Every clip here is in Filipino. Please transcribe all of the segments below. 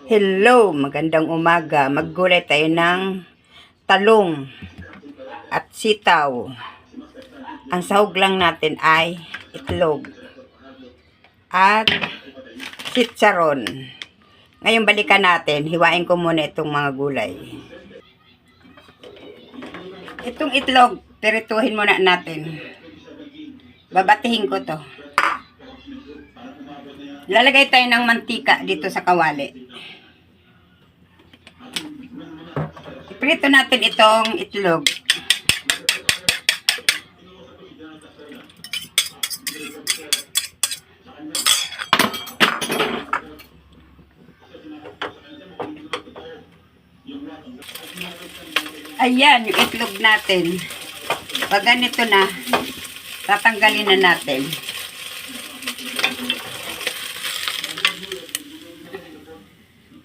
Hello, magandang umaga. Maggulay tayo ng talong at sitaw. Ang sahog lang natin ay itlog at chicharon. Ngayon balikan natin. Hiwain ko muna itong mga gulay. Itong itlog, pirituhin muna natin. Babatihin ko to. Lalagay tayo ng mantika dito sa kawali. Prito natin itong itlog. Ayan, yung itlog natin. Pag ganito na, tatanggalin na natin.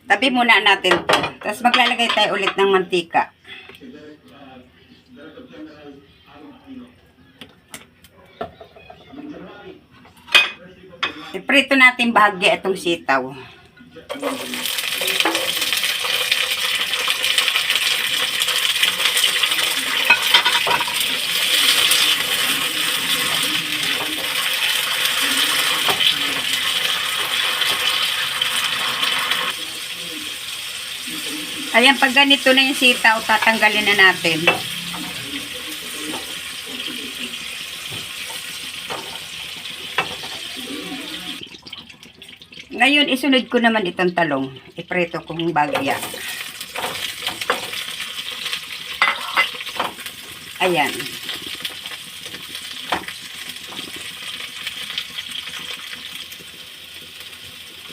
Tabi muna natin ito. Tapos maglalagay tayo ulit ng mantika. Iprito natin bahagya itong sitaw. Ayan, pag ganito na yung sitaw, tatanggalin na natin. Ngayon, isunod ko naman itong talong. Iprito kong bagya. Ayan.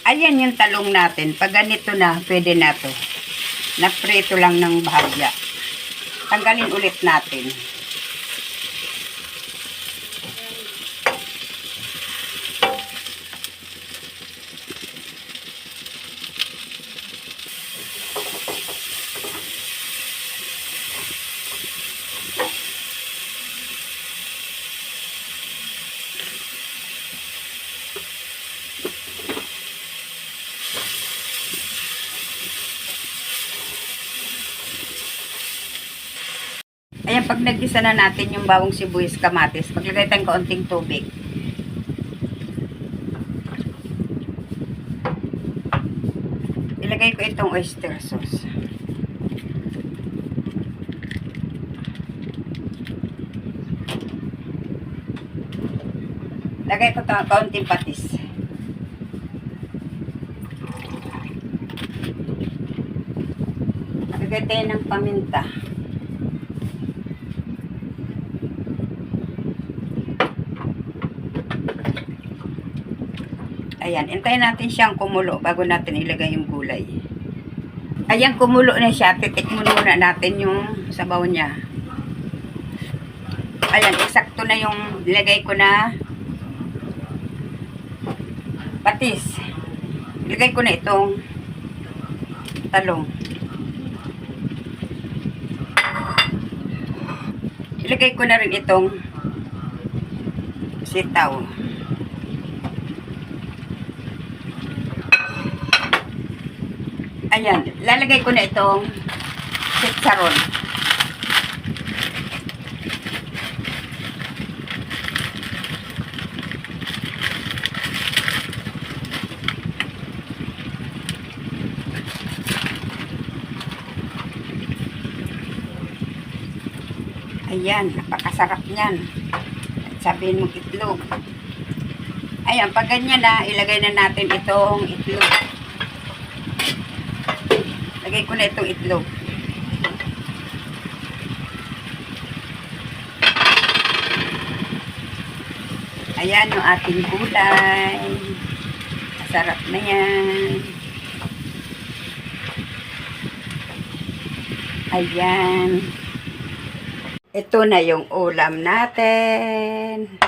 Ayan yung talong natin. Pag ganito na, pwede na to. Naprito lang ng bahagya. Tanggalin ulit natin. Ayan, pag nagisa na natin yung bawang sibuyas, kamatis, maglagay tayong kaunting tubig. Ilagay ko itong oyster sauce. Lagay ko itong kaunting patis. Lagay tayo ng paminta. Ayan, hintayin natin siyang kumulo bago natin ilagay yung gulay. Ayan, kumulo na siya. Titikman muna natin yung sabaw niya. Ayan, eksakto na yung ilagay ko na patis. Ilagay ko na itong talong. Ilagay ko na rin itong sitaw. Ayan, lalagay ko na itong chicharon. Ayan, napakasarap niyan. Sabihin mo itlog. Ayan, pag ganyan na, ilagay na natin itong itlog. Lagay ko na itong itlog. Ayan yung ating gulay. Masarap na yan. Ayan. Ito na yung ulam natin.